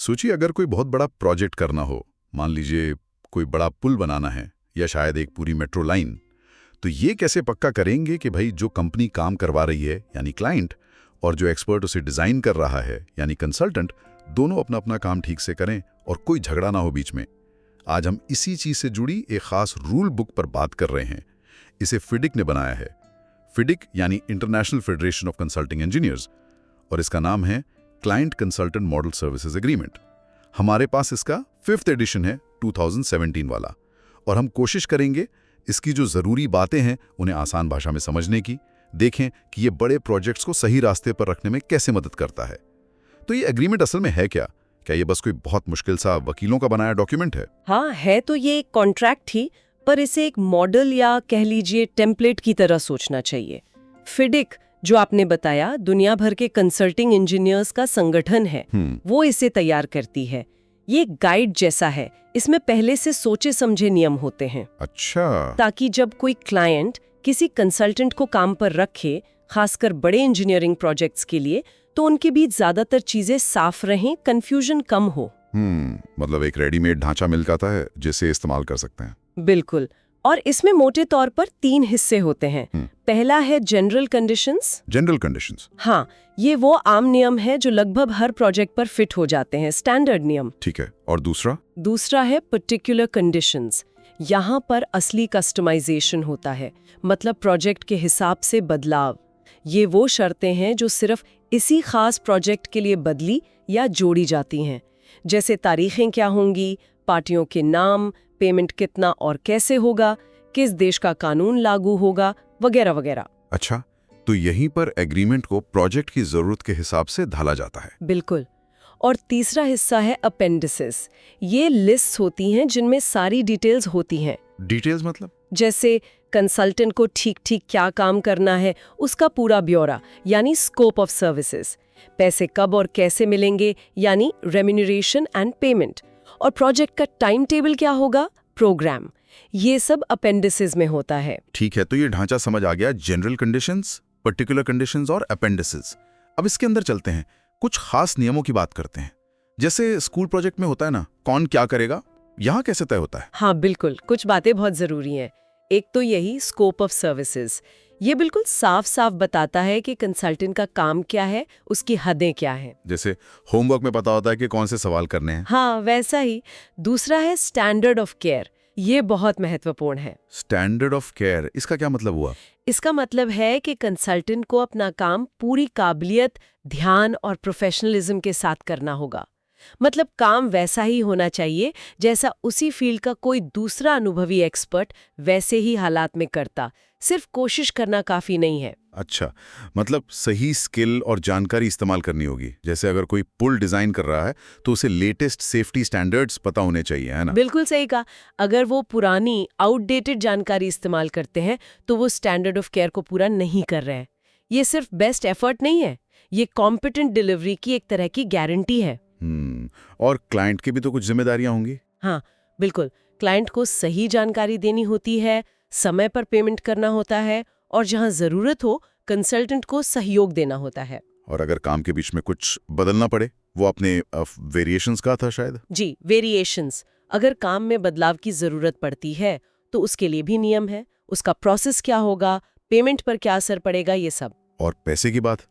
सोचिए अगर कोई बहुत बड़ा प्रोजेक्ट करना हो, मान लीजिए कोई बड़ा पुल बनाना है या शायद एक पूरी मेट्रो लाइन, तो ये कैसे पक्का करेंगे कि भाई जो कंपनी काम करवा रही है यानी क्लाइंट और जो एक्सपर्ट उसे डिजाइन कर रहा है यानी कंसल्टेंट, दोनों अपना अपना काम ठीक से करें और कोई झगड़ा ना हो बीच में। आज हम इसी चीज से जुड़ी एक खास रूल बुक पर बात कर रहे हैं। इसे फिडिक ने बनाया है। फिडिक यानी international federation of consulting engineers, और इसका नाम है client consultant model services agreement. हमारे पास इसका 5th एडिशन है 2017 वाला, और हम कोशिश करेंगे इसकी जो ज़रूरी बातें हैं उन्हें आसान भाषा में समझने की। देखें कि ये बड़े प्रोजेक्ट्स को सही रास्ते पर रखने में कैसे मदद करता है। तो ये एग्रीमेंट असल में है क्या? क्या ये बस कोई बहुत मुश्किल सा वकीलों का बनाया डॉक्यूमेंट है? हाँ, है तो ये एक कॉन्ट्रैक्ट ही, पर इसे एक मॉडल या कह लीजिए टेम्पलेट की तरह सोचना चाहिए। फिडिक जो आपने बताया दुनिया भर के कंसल्टिंग इंजीनियर्स का संगठन है, वो इसे तैयार करती है। ये गाइड जैसा है, इसमें पहले से सोचे समझे नियम होते हैं। अच्छा। ताकि जब कोई क्लाइंट किसी कंसल्टेंट को काम पर रखे, खासकर बड़े इंजीनियरिंग प्रोजेक्ट्स के लिए, तो उनके बीच ज्यादातर चीजें साफ रहें, कंफ्यूजन कम हो। मतलब एक रेडीमेड ढांचा मिल जाता है जिसे इस्तेमाल कर सकते हैं। बिल्कुल। और इसमें मोटे तौर पर 3 हिस्से होते हैं। पहला है जनरल कंडीशंस। General conditions? हाँ, ये वो आम नियम है जो लगभग हर प्रोजेक्ट पर फिट हो जाते हैं, स्टैंडर्ड नियम। ठीक है। और दूसरा? दूसरा है पर्टिकुलर कंडीशंस। यहाँ पर असली कस्टमाइजेशन होता है, मतलब प्रोजेक्ट के हिसाब से बदलाव। ये वो शर्तें हैं जो सिर्फ इसी खास प्रोजेक्ट के लिए बदली या जोड़ी जाती हैं, जैसे तारीखें क्या होंगी, पार्टियों के नाम, पेमेंट कितना और कैसे होगा, किस देश का कानून लागू होगा, वगैरह वगैरह। अच्छा, तो यहीं पर एग्रीमेंट को प्रोजेक्ट की जरूरत के हिसाब से ढाला जाता है। बिल्कुल। और तीसरा हिस्सा है अपेंडिसेस। ये लिस्ट होती हैं जिनमें सारी डिटेल्स होती हैं। डिटेल्स मतलब? जैसे कंसल्टेंट को ठीक ठीक क्या काम करना है, उसका पूरा ब्यौरा यानी स्कोप ऑफ सर्विसेज, पैसे कब और कैसे मिलेंगे यानी रेम्यूनरेशन एंड पेमेंट, और प्रोजेक्ट का टाइम टेबल क्या होगा, प्रोग्राम। ये सब अपेंडिसेस में होता है। ठीक है, तो ये ढांचा समझ आ गया। जनरल कंडीशंस, पर्टिकुलर कंडीशंस और अपेंडिसेस। अब इसके अंदर चलते हैं, कुछ खास नियमों की बात करते हैं। जैसे स्कूल प्रोजेक्ट में होता है ना, कौन क्या करेगा, यहाँ कैसे तय होता है? हाँ बिल्कुल, कुछ बातें बहुत जरूरी हैं। एक तो यही स्कोप ऑफ सर्विसेज। ये बिल्कुल साफ साफ बताता है कि कंसल्टेंट का काम क्या है, उसकी हदें क्या हैं। जैसे होमवर्क में पता होता है कि कौन से सवाल करने हैं। हाँ, वैसा ही। दूसरा है स्टैंडर्ड ऑफ केयर। ये बहुत महत्वपूर्ण है। स्टैंडर्ड ऑफ केयर, इसका क्या मतलब हुआ? इसका मतलब है कि कंसल्टेंट को अपना काम पूरी काबिलियत, ध्यान और प्रोफेशनलिज्म के साथ करना होगा। मतलब काम वैसा ही होना चाहिए जैसा उसी फील्ड का कोई दूसरा अनुभवी एक्सपर्ट वैसे ही हालात में करता। सिर्फ कोशिश करना काफी नहीं है। अच्छा, मतलब सही स्किल और जानकारी इस्तेमाल करनी होगी। जैसे अगर कोई पुल डिजाइन कर रहा है तो उसे लेटेस्ट सेफ्टी स्टैंडर्ड्स पता होने चाहिए, है ना? बिल्कुल सही कहा। अगर वो पुरानी आउटडेटेड जानकारी इस्तेमाल करते हैं तो वो स्टैंडर्ड ऑफ केयर को पूरा नहीं कर रहे हैं। ये सिर्फ बेस्ट एफर्ट नहीं है, ये कॉम्पिटेंट डिलीवरी की एक तरह की गारंटी है। और क्लाइंट की भी तो कुछ जिम्मेदारियां होंगी। हाँ बिल्कुल, क्लाइंट को सही जानकारी देनी होती है, समय पर पेमेंट करना होता है, और जहां जरूरत हो कंसल्टेंट को सहयोग देना होता है। और अगर काम के बीच में कुछ बदलना पड़े, वो अपने वेरिएशंस का था शायद। जी, वेरिएशंस। अगर काम में बदलाव की जरूरत पड़ती है तो उसके लिए भी नियम है। उसका प्रोसेस क्या होगा, पेमेंट पर क्या असर पड़ेगा, ये सब। और पैसे की बात,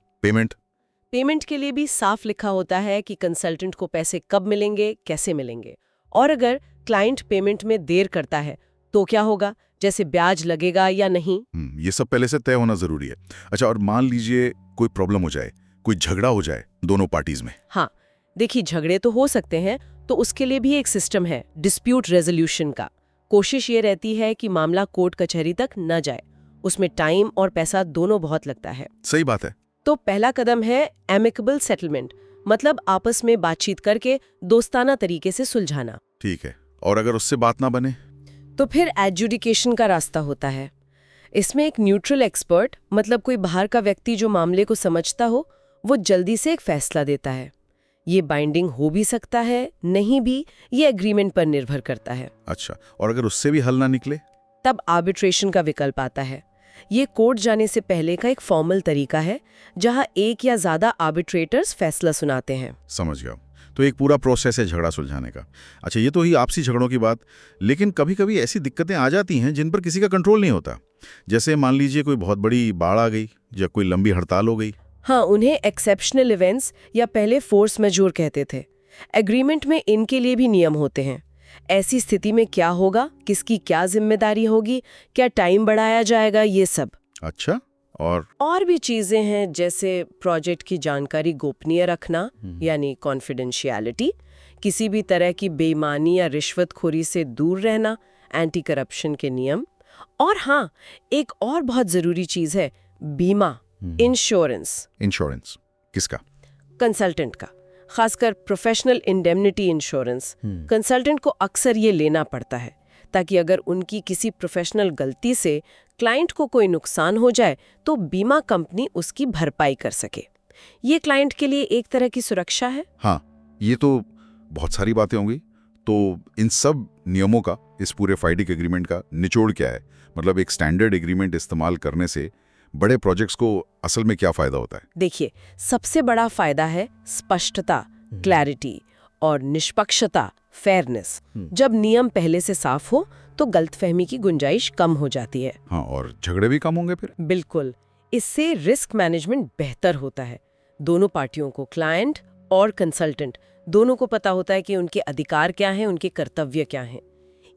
पेमेंट के लिए भी साफ लिखा होता है कि कंसल्टेंट को पैसे कब मिलेंगे, कैसे मिलेंगे। और अगर क्लाइंट पेमेंट में देर करता है तो क्या होगा, जैसे ब्याज लगेगा या नहीं। ये सब पहले से तय होना जरूरी है। अच्छा, और मान लीजिए कोई प्रॉब्लम हो जाए, कोई झगड़ा हो जाए दोनों पार्टीज में। हाँ देखिए, झगड़े तो हो सकते हैं, तो उसके लिए भी एक सिस्टम है डिस्प्यूट रेजोल्यूशन का। कोशिश ये रहती है कि मामला कोर्ट कचहरी तक न जाए। उसमें टाइम और पैसा दोनों बहुत लगता है। सही बात है। तो पहला कदम है एमिकेबल सेटलमेंट, मतलब आपस में बातचीत करके दोस्ताना तरीके से सुलझाना। ठीक है, और अगर उससे बात ना बने तो फिर एडजुडिकेशन का रास्ता होता है। इसमें एक न्यूट्रल एक्सपर्ट, मतलब कोई बाहर का व्यक्ति जो मामले को समझता हो, वो जल्दी से एक फैसला देता है। ये बाइंडिंग हो भी सकता है, नहीं भी, ये एग्रीमेंट पर निर्भर करता है। अच्छा, और अगर उससे भी हल ना निकले तब आर्बिट्रेशन का विकल्प आता है। ये कोर्ट जाने से पहले का एक फॉर्मल तरीका है जहां एक या ज्यादा आर्बिट्रेटर्स फैसला सुनाते हैं। समझ गया। तो एक पूरा प्रोसेस है झगड़ा सुलझाने का। अच्छा, ये तो ही आपसी झगड़ों की बात, लेकिन कभी कभी ऐसी दिक्कतें आ जाती हैं जिन पर किसी का कंट्रोल नहीं होता। जैसे मान लीजिए कोई बहुत बड़ी बाढ़ आ गई या कोई लंबी हड़ताल हो गई। हाँ, उन्हें एक्सेप्शनल इवेंट्स या पहले फोर्स मेजोर कहते थे। एग्रीमेंट में इनके लिए भी नियम होते हैं। ऐसी स्थिति में क्या होगा, किसकी क्या जिम्मेदारी होगी, क्या टाइम बढ़ाया जाएगा, ये सब। अच्छा, और भी चीजें हैं, जैसे प्रोजेक्ट की जानकारी गोपनीय रखना यानी कॉन्फिडेंशियलिटी, किसी भी तरह की बेईमानी या रिश्वतखोरी से दूर रहना, एंटी करप्शन के नियम। और हाँ, एक और बहुत जरूरी चीज है, बीमा, इंश्योरेंस। इंश्योरेंस किसका? कंसल्टेंट का, खासकर प्रोफेशनल इंडेमनिटी इंश्योरेंस। कंसल्टेंट को अक्सर ये लेना पड़ता है ताकि अगर उनकी किसी प्रोफेशनल गलती से क्लाइंट को कोई नुकसान हो जाए तो बीमा कंपनी उसकी भरपाई कर सके। ये क्लाइंट के लिए एक तरह की सुरक्षा है। हाँ, ये तो बहुत सारी बातें होंगी। तो इन सब नियमों का, इस पूरे फाइडिक एग्रीमेंट का निचोड़ क्या है? मतलब एक स्टैंडर्ड एग्रीमेंट इस्तेमाल करने से बड़े प्रोजेक्ट्स को असल में क्या फायदा होता है? देखिए, सबसे बड़ा फायदा है स्पष्टता, क्लैरिटी और निष्पक्षता, फेयरनेस। जब नियम पहले से साफ हो तो गलतफहमी की गुंजाइश कम हो जाती है। हाँ, और झगड़े भी कम होंगे फिर। बिल्कुल, इससे रिस्क मैनेजमेंट बेहतर होता है। दोनों पार्टियों को, क्लाइंट और कंसल्टेंट, दोनों को पता होता है कि उनके अधिकार क्या हैं, उनके कर्तव्य क्या हैं।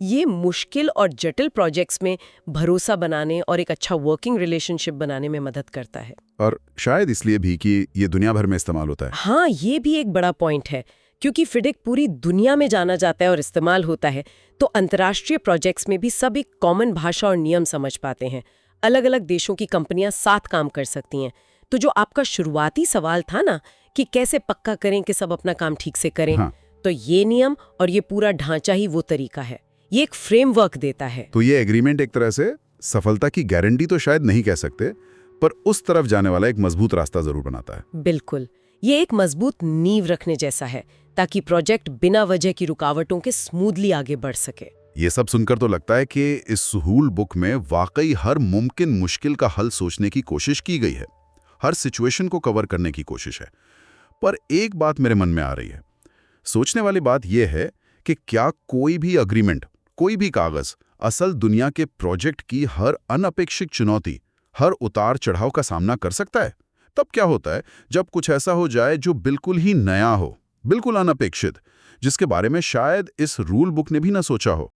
ये मुश्किल और जटिल प्रोजेक्ट्स में भरोसा बनाने और एक अच्छा वर्किंग रिलेशनशिप बनाने में मदद करता है। और शायद इसलिए भी कि ये दुनिया भर में इस्तेमाल होता है। हाँ, ये भी एक बड़ा पॉइंट है, क्योंकि फिडिक पूरी दुनिया में जाना जाता है और इस्तेमाल होता है, तो अंतर्राष्ट्रीय प्रोजेक्ट्स में भी सब एक कॉमन भाषा और नियम समझ पाते हैं। अलग अलग देशों की कंपनियां साथ काम कर सकती हैं। तो जो आपका शुरुआती सवाल था ना कि कैसे पक्का करें कि सब अपना काम ठीक से करें, हाँ। तो ये नियम और ये पूरा ढांचा ही वो तरीका है। ये एक फ्रेमवर्क देता है। तो ये एग्रीमेंट एक तरह से सफलता की गारंटी तो शायद नहीं कह सकते, पर उस तरफ जाने वाला एक मजबूत रास्ता जरूर बनाता है। बिल्कुल, ये एक मजबूत नींव रखने जैसा है ताकि प्रोजेक्ट बिना वजह की रुकावटों के स्मूथली आगे बढ़ सके। ये सब सुनकर तो लगता है कि इस रूल बुक में वाकई हर मुमकिन मुश्किल का हल सोचने की कोशिश की गई है, हर सिचुएशन को कवर करने की कोशिश है। पर एक बात मेरे मन में आ रही है। सोचने वाली बात यह है कि क्या कोई भी अग्रीमेंट, कोई भी कागज असल दुनिया के प्रोजेक्ट की हर अनपेक्षित चुनौती, हर उतार चढ़ाव का सामना कर सकता है? तब क्या होता है जब कुछ ऐसा हो जाए जो बिल्कुल ही नया हो, बिल्कुल अनपेक्षित, जिसके बारे में शायद इस रूल बुक ने भी ना सोचा हो?